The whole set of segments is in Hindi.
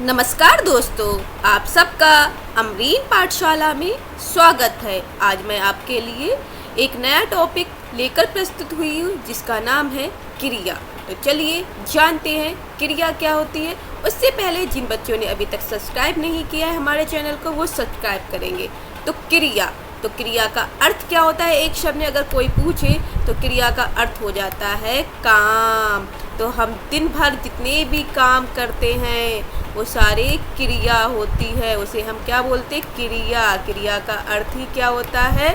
नमस्कार दोस्तों, आप सबका अमरीन पाठशाला में स्वागत है। आज मैं आपके लिए एक नया टॉपिक लेकर प्रस्तुत हुई हूँ जिसका नाम है क्रिया। तो चलिए जानते हैं क्रिया क्या होती है। उससे पहले जिन बच्चों ने अभी तक सब्सक्राइब नहीं किया है हमारे चैनल को, वो सब्सक्राइब करेंगे। तो क्रिया का अर्थ क्या होता है, एक शब्द में अगर कोई पूछे तो क्रिया का अर्थ हो जाता है काम। तो हम दिन भर जितने भी काम करते हैं वो सारे क्रिया होती है, उसे हम क्या बोलते हैं, क्रिया। क्रिया का अर्थ ही क्या होता है,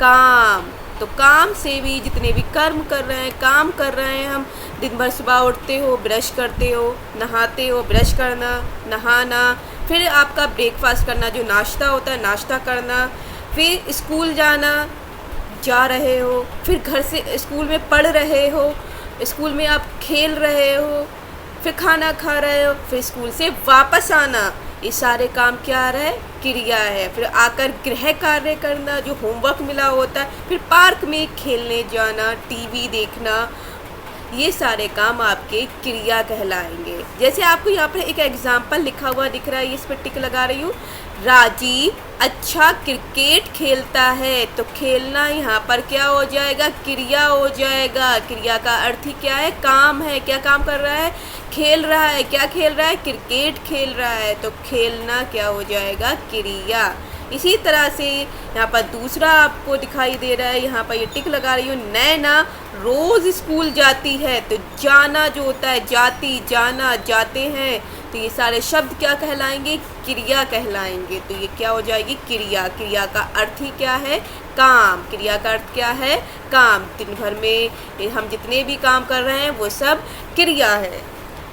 काम। तो काम से भी जितने भी कर्म कर रहे हैं, काम कर रहे हैं हम, दिन भर सुबह उठते हो, ब्रश करते हो, नहाते हो, ब्रश करना, नहाना, फिर आपका ब्रेकफास्ट करना, जो नाश्ता होता है नाश्ता करना, फिर स्कूल जाना, जा रहे हो, फिर घर से स्कूल में पढ़ रहे हो, स्कूल में आप खेल रहे हो, फिर खाना खा रहे हो, फिर स्कूल से वापस आना, ये सारे काम क्या रहे, क्रिया है। फिर आकर गृह कार्य करना, जो होमवर्क मिला होता है, फिर पार्क में खेलने जाना, टीवी देखना, ये सारे काम आपके क्रिया कहलाएंगे। जैसे आपको यहाँ पर एक एग्जाम्पल लिखा हुआ दिख रहा है, इस पर टिक लगा रही हूँ। राजीव अच्छा क्रिकेट खेलता है, तो खेलना यहाँ पर क्या हो जाएगा, क्रिया हो जाएगा। क्रिया का अर्थ ही क्या है, काम है। क्या काम कर रहा है, खेल रहा है। क्या खेल रहा है, क्रिकेट खेल रहा है, तो खेलना क्या हो जाएगा, क्रिया। इसी तरह से यहाँ पर दूसरा आपको दिखाई दे रहा है, यहाँ पर ये टिक लगा रही हूँ। नैना रोज़ स्कूल जाती है, तो जाना जो होता है, जाती, जाना, जाते हैं, तो ये सारे शब्द क्या कहलाएंगे, क्रिया कहलाएंगे। तो ये क्या हो जाएगी, क्रिया। क्रिया का अर्थ ही क्या है, काम। क्रिया का अर्थ क्या है, काम। दिन भर में हम जितने भी काम कर रहे हैं वो सब क्रिया है।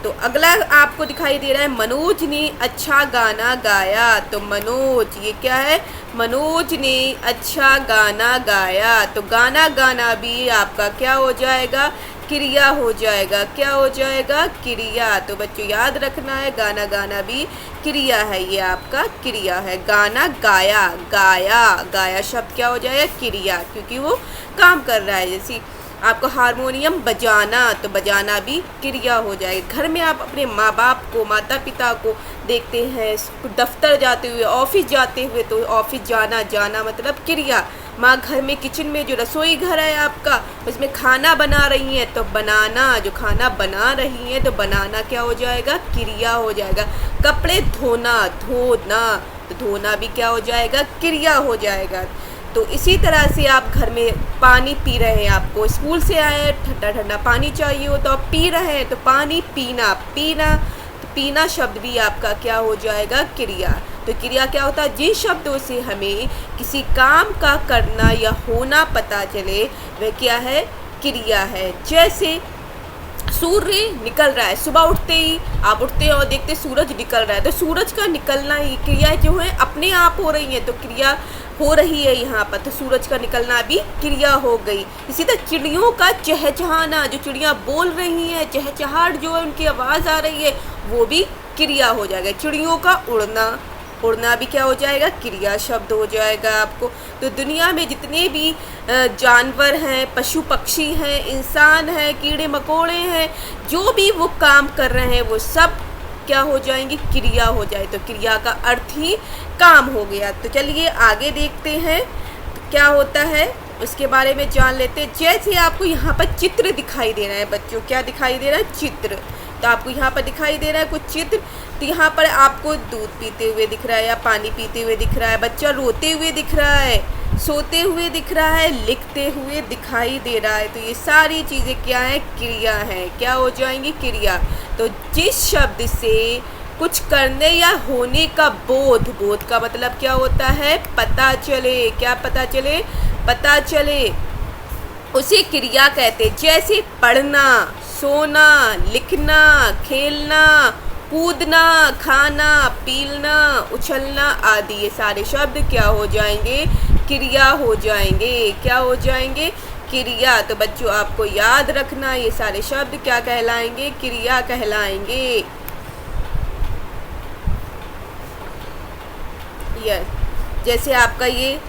तो अगला आपको दिखाई दे रहा है, मनोज ने अच्छा गाना गाया। तो मनोज, ये क्या है, मनोज ने अच्छा गाना गाया, तो गाना गाना भी आपका क्या हो जाएगा, क्रिया हो जाएगा। क्या हो जाएगा, क्रिया। तो बच्चों याद रखना है, गाना गाना भी क्रिया है, ये आपका क्रिया है। गाना गाया, गाया, गाया शब्द क्या हो जाएगा, क्रिया, क्योंकि वो काम कर रहा है। जैसे आपको हारमोनियम बजाना, तो बजाना भी क्रिया हो जाएगी। घर में आप अपने माँ बाप को, माता पिता को देखते हैं दफ्तर जाते हुए, ऑफिस जाते हुए, तो ऑफिस जाना, जाना मतलब क्रिया। माँ घर में किचन में जो रसोई घर है आपका, उसमें खाना बना रही हैं, तो बनाना, जो खाना बना रही हैं, तो बनाना क्या हो जाएगा, क्रिया हो जाएगा। कपड़े धोना, धोना, तो धोना भी क्या हो जाएगा, क्रिया हो जाएगा। तो इसी तरह से आप घर में पानी पी रहे हैं, आपको स्कूल से आए, ठंडा ठंडा पानी चाहिए हो तो आप पी रहे हैं, तो पानी पीना, पीना, तो पीना शब्द भी आपका क्या हो जाएगा, क्रिया। तो क्रिया क्या होता है, जिन शब्दों से हमें किसी काम का करना या होना पता चले वह क्या है, क्रिया है। जैसे सूर्य निकल रहा है, सुबह उठते ही आप उठते हैं और देखते सूरज निकल रहा है, तो सूरज का निकलना ही क्रिया जो है अपने आप हो रही है, तो क्रिया हो रही है यहाँ पर, तो सूरज का निकलना भी क्रिया हो गई। इसी तरह चिड़ियों का चहचहाना, जो चिड़ियाँ बोल रही हैं, चहचहाट जो है उनकी आवाज़ आ रही है, वो भी क्रिया हो जाएगा। चिड़ियों का उड़ना, उड़ना भी क्या हो जाएगा, क्रिया शब्द हो जाएगा आपको। तो दुनिया में जितने भी जानवर हैं, पशु पक्षी हैं, इंसान हैं, कीड़े मकोड़े हैं, जो भी वो काम कर रहे हैं वो सब क्या हो जाएंगी, क्रिया हो जाए। तो क्रिया का अर्थ ही काम हो गया। तो चलिए आगे देखते हैं तो क्या होता है, उसके बारे में जान लेते हैं। जैसे आपको यहाँ पर चित्र दिखाई दे रहा है बच्चों, क्या दिखाई दे रहा है, चित्र। तो आपको यहाँ पर दिखाई दे रहा है कुछ चित्र, तो यहाँ पर आपको दूध पीते हुए दिख रहा है या पानी पीते हुए दिख रहा है, बच्चा रोते हुए दिख रहा है, सोते हुए दिख रहा है, लिखते हुए दिखाई दे रहा है। तो ये सारी चीज़ें क्या है, क्रिया है। क्या हो जाएंगी, क्रिया। तो जिस शब्द से कुछ करने या होने का बोध, बोध का मतलब क्या होता है, पता चले। क्या पता चले, पता चले, उसे क्रिया कहते। जैसे पढ़ना, सोना, लिखना, खेलना, कूदना, खाना, पीना, उछलना आदि, ये सारे शब्द क्या हो जाएंगे, क्रिया हो जाएंगे। क्या हो जाएंगे, क्रिया। तो बच्चों आपको याद रखना, ये सारे शब्द क्या कहलाएंगे, क्रिया कहलाएंगे। यस, जैसे आपका ये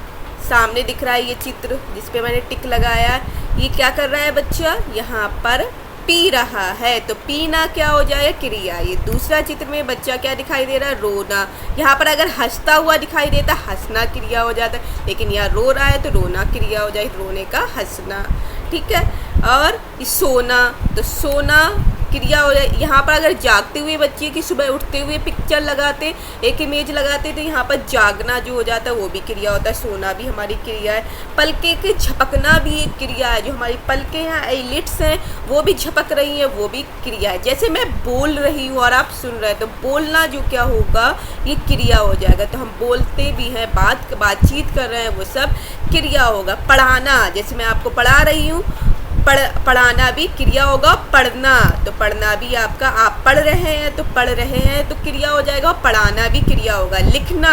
सामने दिख रहा है ये चित्र जिस पे मैंने टिक लगाया, ये क्या कर रहा है बच्चा, यहाँ पर पी रहा है, तो पीना क्या हो जाएगा, क्रिया। ये दूसरा चित्र में बच्चा क्या दिखाई दे रहा है, रोना। यहाँ पर अगर हंसता हुआ दिखाई देता, हंसना क्रिया हो जाता है, लेकिन यहाँ रो रहा है तो रोना क्रिया हो जाएगी, रोने का हंसना। ठीक है। और सोना, तो सोना क्रिया हो जाए। यहाँ पर अगर जागते हुए बच्चे की सुबह उठते हुए पिक्चर लगाते, एक इमेज लगाते, तो यहाँ पर जागना जो हो जाता है वो भी क्रिया होता है, सोना भी हमारी क्रिया है। पलके के झपकना भी एक क्रिया है, जो हमारी पलके हैं, आईलिड्स हैं, वो भी झपक रही हैं, वो भी क्रिया है। जैसे मैं बोल रही हूँ और आप सुन रहे हैं, तो बोलना जो क्या होगा, ये क्रिया हो जाएगा। तो हम बोलते भी हैं, बातचीत कर रहे हैं, वो सब क्रिया होगा। पढ़ाना, जैसे मैं आपको पढ़ा रही हूँ, पढ़ाना भी क्रिया होगा। पढ़ना, तो पढ़ना भी आपका, आप पढ़ रहे हैं तो पढ़ रहे हैं तो क्रिया हो जाएगा, पढ़ाना भी क्रिया होगा। लिखना,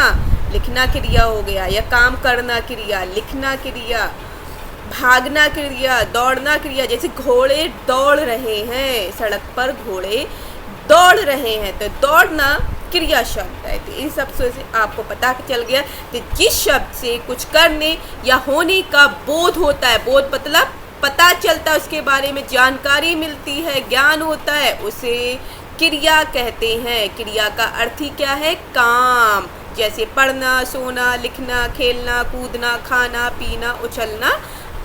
लिखना क्रिया हो गया, या काम करना क्रिया, लिखना क्रिया। भागना क्रिया, दौड़ना क्रिया। जैसे घोड़े दौड़ रहे हैं, सड़क पर घोड़े दौड़ रहे हैं, तो दौड़ना क्रिया शब्द है। तो इन सब से आपको पता चल गया कि जिस शब्द से कुछ करने या होने का बोध होता है, बोध मतलब पता चलता है, उसके बारे में जानकारी मिलती है, ज्ञान होता है, उसे क्रिया कहते हैं। क्रिया का अर्थ ही क्या है, काम। जैसे पढ़ना, सोना, लिखना, खेलना, कूदना, खाना, पीना, उछलना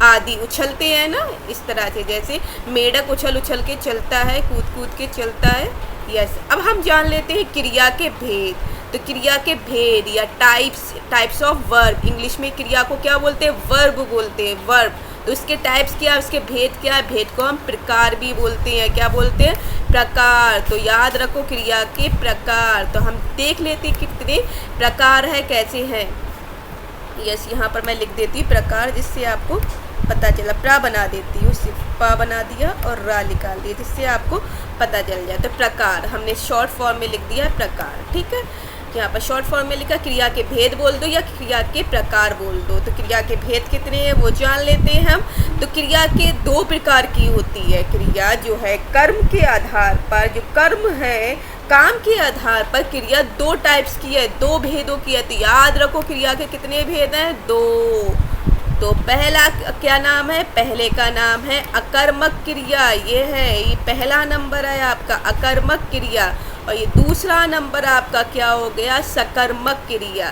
आदि। उछलते हैं ना, इस तरह से, जैसे मेढक उछल उछल के चलता है, कूद कूद के चलता है। यस। अब हम जान लेते हैं क्रिया के भेद। तो क्रिया के भेद या टाइप्स ऑफ वर्ब, इंग्लिश में क्रिया को क्या बोलते हैं, वर्ब बोलते हैं, वर्ब। तो उसके टाइप्स क्या है, उसके भेद क्या है, भेद को हम प्रकार भी बोलते हैं। क्या बोलते हैं, प्रकार। तो याद रखो क्रिया के प्रकार। तो हम देख लेते हैं कितने प्रकार है, कैसे हैं। यस, यहाँ पर मैं लिख देती हूँ प्रकार, जिससे आपको पता चला। प्रा बना देती हूँ, सिर्फ पा बना दिया और रा निकाल दिया, जिससे आपको पता चल जाए। तो प्रकार हमने शॉर्ट फॉर्म में लिख दिया है, प्रकार। ठीक है। यहाँ पर शॉर्ट फॉर्म में लिखा, क्रिया के भेद बोल दो या क्रिया के प्रकार बोल दो। तो क्रिया के भेद कितने हैं वो जान लेते हैं हम। तो क्रिया के दो प्रकार की होती है। क्रिया जो है कर्म के आधार पर, जो कर्म है काम के आधार पर, क्रिया दो टाइप्स की है, दो भेदों की है। तो याद रखो क्रिया के कितने भेद हैं, दो। तो पहला क्या नाम है, पहले का नाम है अकर्मक क्रिया। ये है, ये पहला नंबर है आपका अकर्मक क्रिया। और ये दूसरा नंबर आपका क्या हो गया, सकर्मक क्रिया।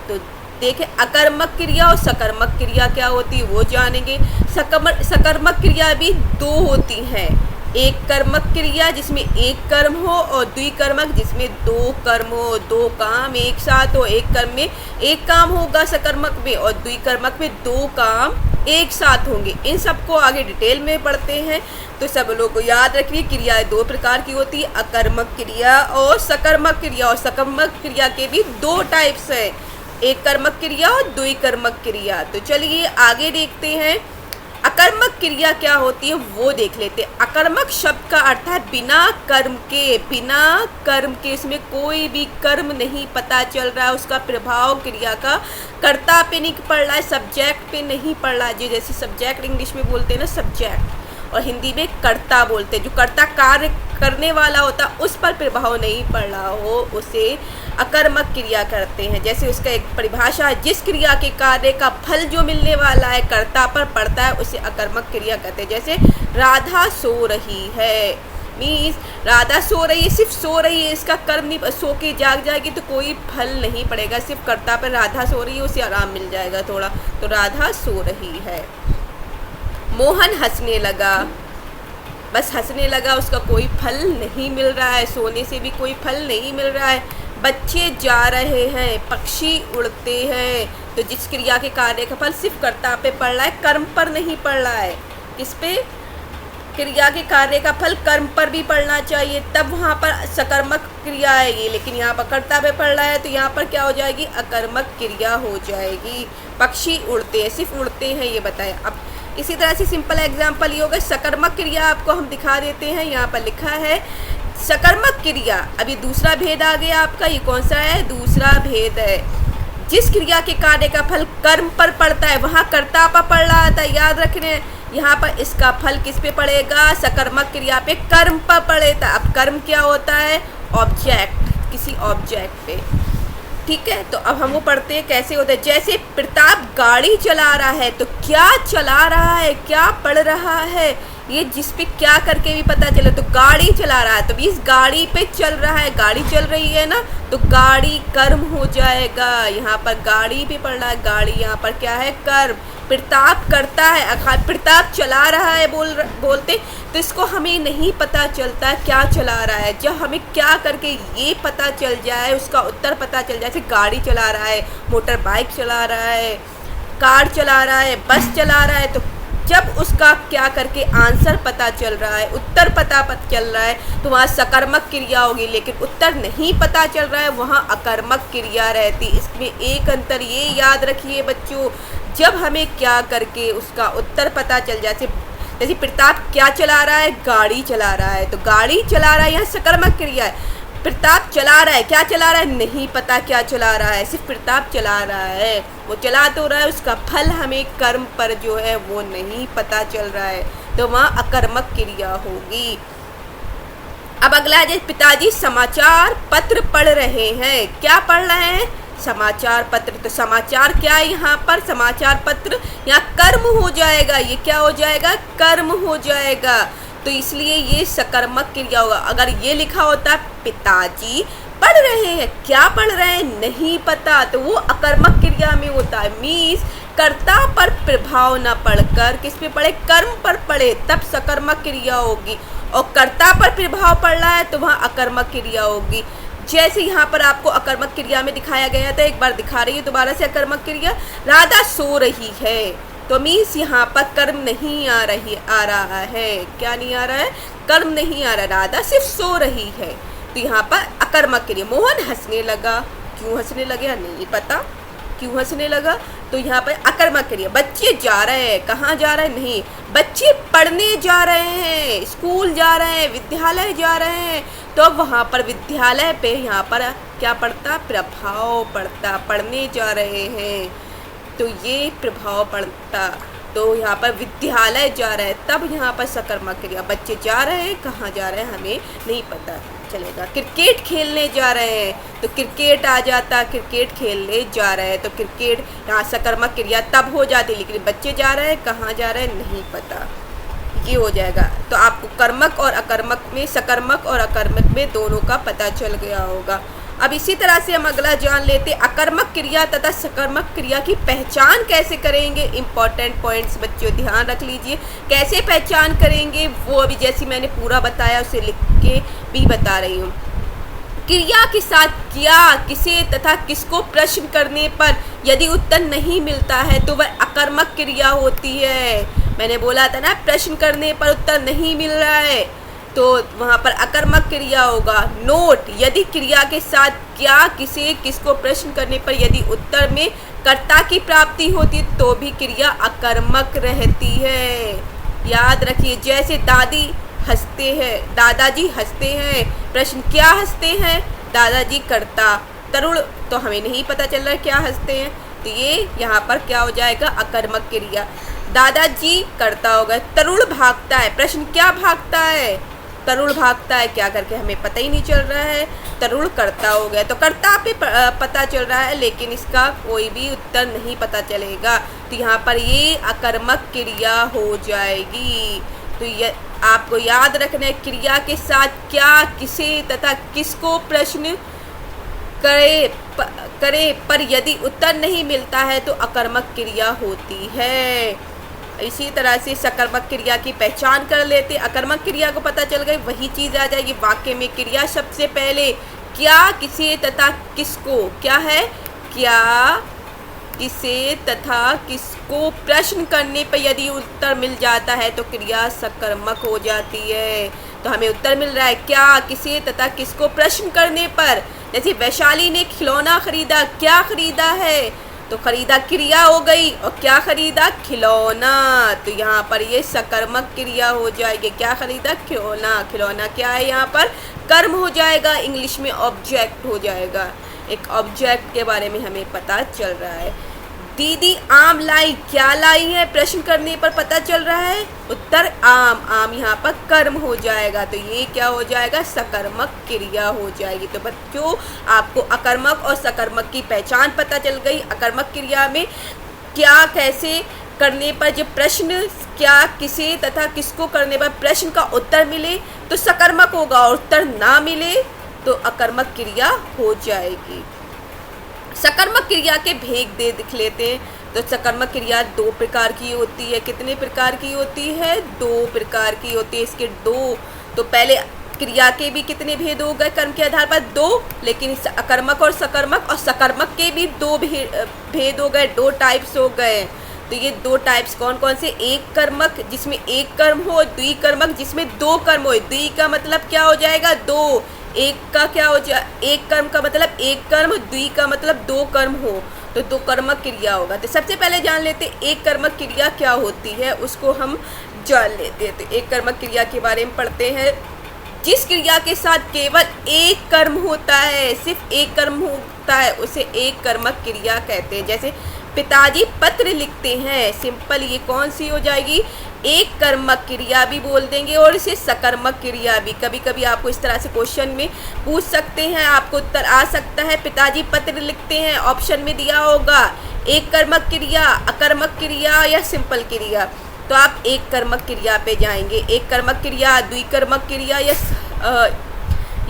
तो देखें, अकर्मक क्रिया और सकर्मक क्रिया क्या होती है वो जानेंगे। सकर्मक क्रिया भी दो होती हैं, एक कर्मक क्रिया जिसमें एक कर्म हो, और द्विकर्मक जिसमें दो कर्म हो, दो काम एक साथ हो। एक कर्म में एक काम होगा सकर्मक में, और द्विकर्मक में दो काम एक साथ होंगे। इन सबको आगे डिटेल में पढ़ते हैं। तो सब लोगों को याद रखिए, क्रियाएं दो प्रकार की होती है, अकर्मक क्रिया और सकर्मक क्रिया। और सकर्मक क्रिया के भी दो टाइप्स हैं, एक कर्मक क्रिया और द्विकर्मक क्रिया। तो चलिए आगे देखते हैं अकर्मक क्रिया क्या होती है वो देख लेते हैं। अकर्मक शब्द का अर्थ है बिना कर्म के, बिना कर्म के, इसमें कोई भी कर्म नहीं पता चल रहा है, उसका प्रभाव क्रिया का कर्ता पे नहीं पड़ रहा है, सब्जेक्ट पे नहीं पड़ रहा है। जैसे सब्जेक्ट इंग्लिश में बोलते हैं ना सब्जेक्ट, और हिंदी में कर्ता बोलते हैं। जो कर्ता कार्य करने वाला होता उस पर प्रभाव नहीं पड़ रहा हो, उसे अकर्मक क्रिया करते हैं। जैसे उसका एक परिभाषा है, जिस क्रिया के कार्य का फल जो मिलने वाला है कर्ता पर पड़ता है उसे अकर्मक क्रिया कहते हैं। जैसे राधा सो रही है, मीन्स राधा सो रही है, सिर्फ सो रही है, इसका कर्म नहीं, सो के जाग जाएगी तो कोई फल नहीं पड़ेगा, सिर्फ कर्ता पर राधा सो रही है उसे आराम मिल जाएगा थोड़ा। तो राधा सो रही है। मोहन हंसने लगा, बस हंसने लगा, उसका कोई फल नहीं मिल रहा है, सोने से भी कोई फल नहीं मिल रहा है। बच्चे जा रहे हैं, पक्षी उड़ते हैं। तो जिस क्रिया के कार्य का फल सिर्फ कर्ता पे पड़ रहा है, कर्म पर नहीं पड़ रहा है। किस पे, क्रिया के कार्य का फल कर्म पर भी पड़ना चाहिए, तब वहाँ पर सकर्मक क्रिया आएगी। लेकिन यहाँ पर कर्ता पे पड़ रहा है तो यहाँ पर क्या हो जाएगी, अकर्मक क्रिया हो जाएगी। पक्षी उड़ते हैं, सिर्फ उड़ते हैं ये बताया। अब इसी तरह से सिंपल एग्जाम्पल ये होगा, सकर्मक क्रिया आपको हम दिखा देते हैं। यहाँ पर लिखा है सकर्मक क्रिया। अभी दूसरा भेद आ गया आपका, ये कौन सा है, दूसरा भेद है। जिस क्रिया के कार्य का फल कर्म पर पड़ता है वहाँ कर्ता पर पड़ रहा था, याद रखने। यहाँ पर इसका फल किस पे पड़ेगा, सकर्मक क्रिया पे, कर्म पर पड़ेगा। अब कर्म क्या होता है, ऑब्जेक्ट, किसी ऑब्जेक्ट पे। ठीक है, तो अब हम वो पढ़ते हैं कैसे होता है। जैसे प्रताप गाड़ी चला रहा है, तो क्या चला रहा है, क्या पढ़ रहा है, ये जिस पे क्या करके भी पता चले, तो गाड़ी चला रहा है, तो इस गाड़ी पे चल रहा है, गाड़ी चल रही है ना, तो गाड़ी कर्म हो जाएगा। यहाँ पर गाड़ी भी पढ़ रहा है, गाड़ी यहाँ पर क्या है, कर्म। प्रताप करता है, प्रताप चला रहा है बोलते, तो इसको हमें नहीं पता चलता क्या चला रहा है। जब हमें क्या करके ये पता चल जाए, उसका उत्तर पता चल जाए, जैसे गाड़ी चला रहा है, मोटर बाइक चला रहा है, कार चला रहा है, बस चला रहा है, तो जब उसका क्या करके आंसर पता चल रहा है, उत्तर पता चल रहा है, तो वहाँ सकर्मक क्रिया होगी। लेकिन उत्तर नहीं पता चल रहा है, वहाँ अकर्मक क्रिया रहती। इसमें एक अंतर ये याद रखिए बच्चों, जब हमें क्या करके उसका उत्तर पता चल जाए, जैसे प्रताप क्या चला रहा है, गाड़ी चला रहा है, तो गाड़ी चला रहा है यहाँ सकर्मक क्रिया है। प्रताप चला रहा है, क्या चला रहा है, नहीं पता क्या चला रहा है, सिर्फ प्रताप चला रहा है, वो चला तो रहा है, उसका फल हमें कर्म पर जो है वो नहीं पता चल रहा है, तो वहाँ अकर्मक क्रिया होगी। अब अगला है, पिताजी समाचार पत्र पढ़ रहे हैं, क्या पढ़ रहे हैं, समाचार पत्र। तो समाचार क्या है यहाँ पर, समाचार पत्र, यहाँ कर्म हो जाएगा, ये क्या हो जाएगा, कर्म हो जाएगा, तो इसलिए ये सकर्मक क्रिया होगा। अगर ये लिखा होता पिताजी पढ़ रहे हैं, क्या पढ़ रहे हैं नहीं पता, तो वो अकर्मक क्रिया में होता है। मीन्स कर्ता पर प्रभाव न पड़कर किस पे पड़े, कर्म पर पड़े, तब सकर्मक क्रिया होगी। और कर्ता पर प्रभाव पड़ रहा है तो वहाँ अकर्मक क्रिया होगी। जैसे यहाँ पर आपको अकर्मक क्रिया में दिखाया गया था, एक बार दिखा रही है दोबारा से अकर्मक क्रिया, राधा सो रही है, तो मीन्स यहाँ पर कर्म नहीं आ रहा है, क्या नहीं आ रहा है, कर्म नहीं आ रहा, राधा सिर्फ सो रही है, तो यहाँ पर अकर्मक क्रिया। मोहन हंसने लगा, क्यों हंसने लगे नहीं पता, क्यों हंसने लगा, तो यहाँ पर अकर्मक क्रिया। बच्चे जा रहे हैं, कहाँ जा रहे हैं, नहीं, बच्चे पढ़ने जा रहे हैं, स्कूल जा रहे हैं, विद्यालय जा रहे हैं, तो वहाँ पर विद्यालय पे यहाँ पर क्या पड़ता, प्रभाव पड़ता, पढ़ने जा रहे हैं, तो ये प्रभाव पड़ता, तो यहाँ पर विद्यालय जा रहे हैं, तब यहाँ पर सकर्मक क्रिया। बच्चे जा रहे हैं, कहाँ जा रहे हैं हमें नहीं पता चलेगा। क्रिकेट खेलने जा रहे हैं, तो क्रिकेट आ जाता, क्रिकेट खेलने जा रहे हैं, तो क्रिकेट यहाँ सकर्मक क्रिया तब हो जाती, लेकिन बच्चे जा रहे हैं, कहाँ जा रहे हैं नहीं पता, ये हो जाएगा। तो आपको कर्मक और अकर्मक में, सकर्मक और अकर्मक में दोनों का पता चल गया होगा। अब इसी तरह से हम अगला जान लेते, अकर्मक क्रिया तथा सकर्मक क्रिया की पहचान कैसे करेंगे। इंपॉर्टेंट पॉइंट्स बच्चों ध्यान रख लीजिए, कैसे पहचान करेंगे वो अभी जैसे मैंने पूरा बताया उसे लिख के भी बता रही हूँ। क्रिया के साथ क्या, किसे तथा किसको प्रश्न करने पर यदि उत्तर नहीं मिलता है तो वह अकर्मक क्रिया होती है। मैंने बोला था ना, प्रश्न करने पर उत्तर नहीं मिल रहा है तो वहाँ पर अकर्मक क्रिया होगा। नोट, यदि क्रिया के साथ क्या, किसे, किसको प्रश्न करने पर यदि उत्तर में कर्ता की प्राप्ति होती है तो भी क्रिया अकर्मक रहती है। याद रखिए, जैसे दादी हंसते हैं, दादाजी हंसते हैं, प्रश्न क्या हंसते हैं, दादाजी कर्ता, तरुण तो हमें नहीं पता चल रहा है क्या हंसते हैं, तो ये यहाँ पर क्या हो जाएगा, अकर्मक क्रिया। दादाजी कर्ता हो गए, तरुण भागता है, प्रश्न क्या भागता है, तरुण भागता है, क्या करके हमें पता ही नहीं चल रहा है, तरुण कर्ता हो गया, तो कर्ता पे पता चल रहा है लेकिन इसका कोई भी उत्तर नहीं पता चलेगा, तो यहाँ पर ये अकर्मक क्रिया हो जाएगी। तो ये आपको याद रखना है, क्रिया के साथ क्या, किसे तथा किसको प्रश्न करे पर यदि उत्तर नहीं मिलता है तो अकर्मक क्रिया होती है। इसी तरह से सकर्मक क्रिया की पहचान कर लेते, अकर्मक क्रिया को पता चल गई, वही चीज़ आ जाएगी वाक्य में। क्रिया सबसे पहले क्या, किसे तथा किसको, क्या है, क्या, किसे तथा किसको प्रश्न करने पर यदि उत्तर मिल जाता है तो क्रिया सकर्मक हो जाती है। तो हमें उत्तर मिल रहा है क्या, किसे तथा किसको प्रश्न करने पर। जैसे वैशाली ने खिलौना खरीदा, क्या खरीदा है, तो खरीदा क्रिया हो गई, और क्या खरीदा, खिलौना, तो यहाँ पर ये सकर्मक क्रिया हो जाएगी। क्या खरीदा, खिलौना, खिलौना क्या है यहाँ पर, कर्म हो जाएगा, इंग्लिश में ऑब्जेक्ट हो जाएगा, एक ऑब्जेक्ट के बारे में हमें पता चल रहा है। दीदी आम लाई, क्या लाई है, प्रश्न करने पर पता चल रहा है, उत्तर आम, आम यहाँ पर कर्म हो जाएगा, तो ये क्या हो जाएगा, सकर्मक क्रिया हो जाएगी। तो बच्चों आपको अकर्मक और सकर्मक की पहचान पता चल गई। अकर्मक क्रिया में क्या, कैसे करने पर जब प्रश्न क्या, किसे तथा किसको करने पर प्रश्न का उत्तर मिले तो सकर्मक होगा और उत्तर ना मिले तो अकर्मक क्रिया हो जाएगी। सकर्मक क्रिया के भेद देख लेते हैं। तो सकर्मक क्रिया दो प्रकार की होती है। कितने प्रकार की होती है? दो प्रकार की होती है। इसके दो, तो पहले क्रिया के भी कितने भेद हो गए कर्म के आधार पर? दो। लेकिन अकर्मक और सकर्मक के भी दो भेद हो गए, दो टाइप्स हो गए। तो ये दो टाइप्स कौन कौन से? एक कर्मक जिसमें एक कर्म हो, द्विकर्मक जिसमें दो कर्म हो। द्वि का मतलब क्या हो जाएगा? दो। एक का क्या हो जाए? एक कर्म का मतलब एक कर्म, द्वि का मतलब दो कर्म हो तो दो कर्मक क्रिया होगा। तो सबसे पहले जान लेते एक कर्मक क्रिया क्या होती है, उसको हम जान लेते हैं। तो एक कर्मक क्रिया के बारे में पढ़ते हैं। जिस क्रिया के साथ केवल एक कर्म होता है, सिर्फ एक कर्म होता है, उसे एक कर्मक क्रिया कहते हैं। जैसे पिताजी पत्र लिखते हैं, सिंपल, ये कौन सी हो जाएगी? एक कर्मक क्रिया भी बोल देंगे और इसे सकर्मक क्रिया भी। कभी कभी आपको इस तरह से क्वेश्चन में पूछ सकते हैं, आपको उत्तर आ सकता है पिताजी पत्र लिखते हैं, ऑप्शन में दिया होगा एक कर्मक क्रिया, अकर्मक क्रिया या सिंपल क्रिया। तो आप एक कर्मक क्रिया पे जाएंगे। एक कर्मक क्रिया, द्विकर्मक क्रिया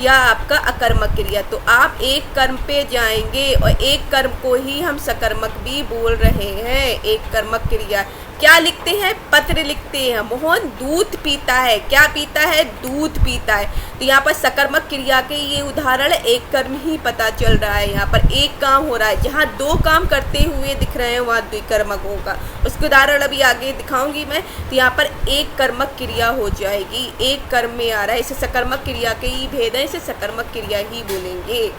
या आपका अकर्मक क्रिया। तो आप एक कर्म पे जाएंगे और एक कर्म को ही हम सकर्मक भी बोल रहे हैं। एक कर्मक क्रिया क्या लिखते हैं? पत्र लिखते हैं। मोहन दूध पीता है। क्या पीता है? दूध पीता है। तो यहाँ पर सकर्मक क्रिया के ये उदाहरण एक कर्म ही पता चल रहा है। यहाँ पर एक काम हो रहा है, जहाँ दो काम करते हुए दिख रहे हैं वहाँ द्विकर्मक होगा। उसके उदाहरण अभी आगे दिखाऊंगी मैं। तो यहाँ पर एक कर्मक क्रिया हो जाएगी, एक कर्म में आ रहा है, इसे सकर्मक क्रिया के ही भेद है, इसे सकर्मक क्रिया ही बोलेंगे।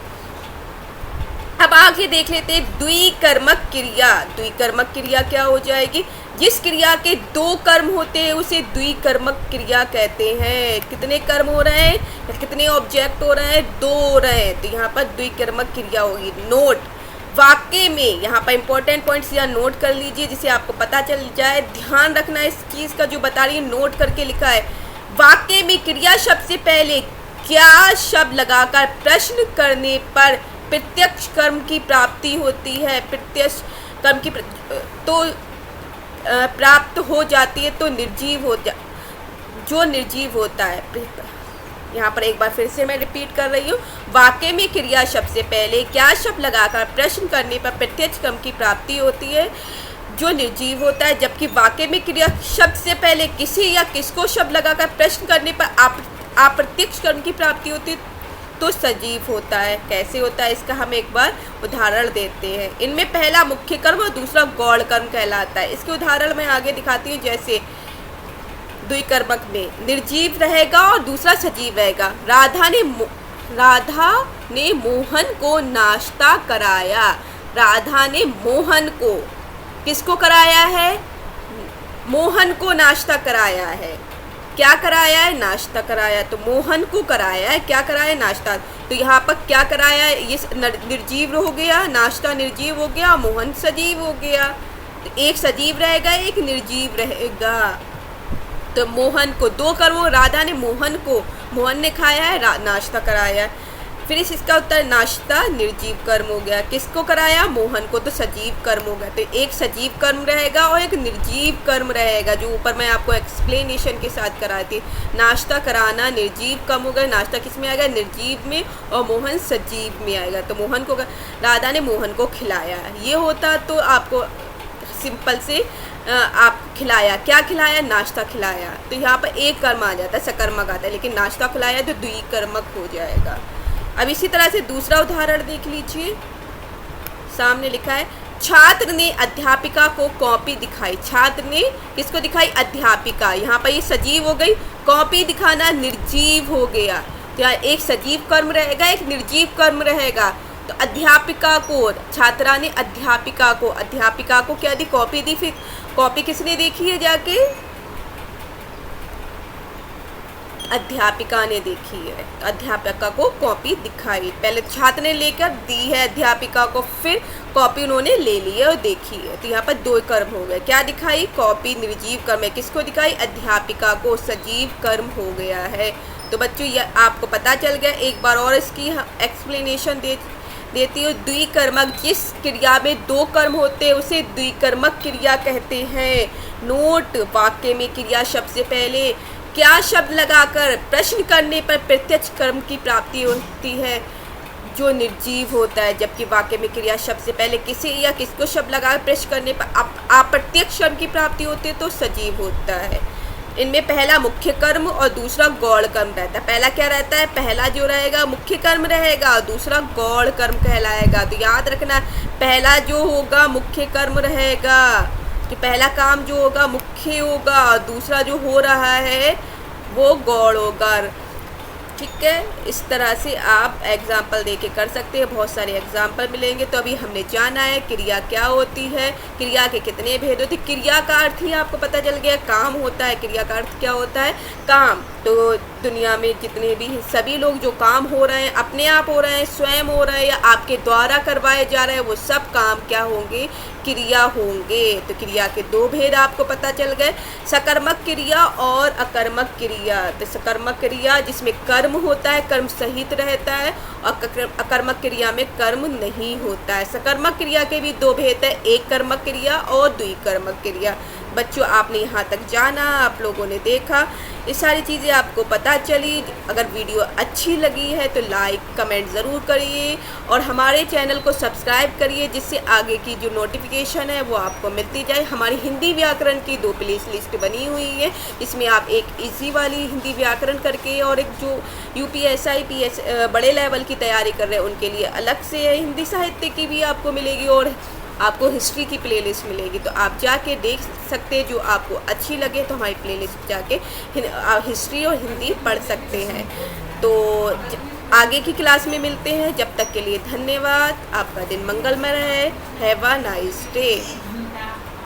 अब आगे देख लेते हैं द्विकर्मक क्रिया। द्विकर्मक क्रिया क्या हो जाएगी? जिस क्रिया के दो कर्म होते हैं उसे द्विकर्मक क्रिया कहते हैं। कितने कर्म हो रहे हैं, कितने ऑब्जेक्ट हो रहे हैं? दो हो रहे हैं, तो यहाँ पर द्विकर्मक क्रिया होगी। नोट, वाक्य में, यहाँ पर इंपॉर्टेंट पॉइंट्स यहाँ नोट कर लीजिए जिसे आपको पता चल जाए। ध्यान रखना इस चीज़ का, जो बता रही है नोट करके लिखा है। वाक्य में क्रिया शब्द से पहले क्या शब्द लगाकर प्रश्न करने पर प्रत्यक्ष कर्म की प्राप्ति होती है। प्रत्यक्ष कर्म की तो प्राप्त हो जाती है, तो निर्जीव हो जो निर्जीव होता है। यहाँ पर एक बार फिर से मैं रिपीट कर रही हूँ। वाक्य में क्रिया शब्द से पहले क्या शब्द लगाकर प्रश्न करने पर प्रत्यक्ष कर्म की प्राप्ति होती है, जो निर्जीव होता है। जबकि वाक्य में क्रिया शब्द से पहले किसी या किसको शब्द लगाकर प्रश्न करने पर अप्रत्यक्ष कर्म की प्राप्ति होती है, तो सजीव होता है। कैसे होता है इसका हम एक बार उदाहरण देते हैं। इनमें पहला मुख्य कर्म और दूसरा गौण कर्म कहलाता है। इसके उदाहरण मैं आगे दिखाती हूँ। जैसे द्विकर्मक में निर्जीव रहेगा और दूसरा सजीव रहेगा। राधा ने मोहन को नाश्ता कराया। राधा ने मोहन को, किसको कराया है? मोहन को नाश्ता कराया है। क्या कराया है? नाश्ता कराया। तो मोहन को कराया है, क्या कराया है? नाश्ता। तो यहाँ पर क्या कराया है? ये निर्जीव हो गया, नाश्ता निर्जीव हो गया, मोहन सजीव हो गया। तो एक सजीव रहेगा, एक निर्जीव रहेगा। तो मोहन को, दो कर्म, राधा ने मोहन ने खाया है, नाश्ता कराया है। फिर इसका उत्तर नाश्ता निर्जीव कर्म हो गया। किसको कराया? मोहन को, तो सजीव कर्म हो गया। तो एक सजीव कर्म रहेगा और एक निर्जीव कर्म रहेगा, जो ऊपर मैं आपको एक्सप्लेनेशन के साथ कराई थी। नाश्ता कराना निर्जीव कर्म हो गया। नाश्ता किस में आएगा? निर्जीव में, और मोहन सजीव में आएगा। तो मोहन को, राधा ने मोहन को खिलाया। ये होता तो आपको सिंपल से आप खिलाया, क्या खिलाया? नाश्ता खिलाया। तो यहाँ पर एक कर्म आ जाता है, सकर्मक आता है, लेकिन नाश्ता खिलाया तो द्विकर्मक हो जाएगा। अब इसी तरह से दूसरा उदाहरण देख लीजिए। सामने लिखा है, छात्र ने अध्यापिका को कॉपी दिखाई। छात्र ने किसको दिखाई? अध्यापिका। यहाँ पर ये सजीव हो गई, कॉपी दिखाना निर्जीव हो गया। तो यहाँ एक सजीव कर्म रहेगा, एक निर्जीव कर्म रहेगा। तो अध्यापिका को, छात्रा ने अध्यापिका को क्या दी? कॉपी दी। फिर कॉपी किसने देखी है जाके? अध्यापिका ने देखी है। अध्यापिका को कॉपी दिखाई, पहले छात्र ने लेकर दी है अध्यापिका को, फिर कॉपी उन्होंने ले ली है और देखी है। तो यहाँ पर दो कर्म हो गए। क्या दिखाई? कॉपी निर्जीव कर्म है। किसको दिखाई? अध्यापिका को। सजीव कर्म हो गया है। तो बच्चों ये आपको पता चल गया। एक बार और इसकी एक्सप्लेनेशन देती हूँ। द्विकर्मक, जिस क्रिया में दो कर्म होते हैं उसे द्विकर्मक क्रिया कहते हैं। नोट, वाक्य में क्रिया शब्द से पहले क्या शब्द लगाकर प्रश्न करने पर प्रत्यक्ष कर्म की प्राप्ति होती है, जो निर्जीव होता है, जबकि वाक्य में क्रिया शब्द से पहले किसी या किसको शब्द लगाकर प्रश्न करने पर अप्रत्यक्ष कर्म की प्राप्ति होती है तो सजीव होता है। इनमें पहला मुख्य कर्म और दूसरा गौण कर्म रहता है। पहला क्या रहता है? पहला जो रहेगा मुख्य कर्म रहेगा और दूसरा गौण कर्म कहलाएगा। तो याद रखना, पहला जो होगा मुख्य कर्म रहेगा, कि पहला काम जो होगा मुख्य होगा और दूसरा जो हो रहा है वो गौण होगा। ठीक है, इस तरह से आप एग्जाम्पल देके कर सकते हैं। बहुत सारे एग्जाम्पल मिलेंगे। तो अभी हमने जाना है क्रिया क्या होती है, क्रिया के कितने भेद होते हैं। क्रिया का अर्थ ही आपको पता चल गया, काम होता है। क्रिया का अर्थ क्या होता है? काम। तो दुनिया में जितने भी सभी लोग जो काम हो रहे हैं, अपने आप हो रहे हैं, स्वयं हो रहे हैं या आपके द्वारा करवाए जा रहे हैं, वो सब काम क्या होंगे? क्रिया होंगे। तो क्रिया के दो भेद आपको पता चल गए, सकर्मक क्रिया और अकर्मक क्रिया। तो सकर्मक क्रिया जिसमें कर्म होता है, कर्म सहित रहता है, और अकर्मक क्रिया में कर्म नहीं होता है। सकर्मक क्रिया के भी दो भेद है, एक कर्मक क्रिया और द्विकर्मक क्रिया। बच्चों, आपने यहाँ तक जाना, आप लोगों ने देखा, ये सारी चीज़ें आपको पता चली। अगर वीडियो अच्छी लगी है तो लाइक कमेंट ज़रूर करिए और हमारे चैनल को सब्सक्राइब करिए, जिससे आगे की जो नोटिफिकेशन है वो आपको मिलती जाए। हमारी हिंदी व्याकरण की 2 प्ले लिस्ट बनी हुई है, इसमें आप एक इजी वाली हिंदी व्याकरण करके और एक जो UPSI PS बड़े लेवल की तैयारी कर रहे हैं उनके लिए अलग से हिंदी साहित्य की भी आपको मिलेगी और आपको हिस्ट्री की प्लेलिस्ट मिलेगी। तो आप जाके देख सकते हैं, जो आपको अच्छी लगे तो हमारी प्लेलिस्ट जाके हिस्ट्री और हिंदी पढ़ सकते हैं। तो आगे की क्लास में मिलते हैं, जब तक के लिए धन्यवाद। आपका दिन मंगलमय रहे। Have a nice day.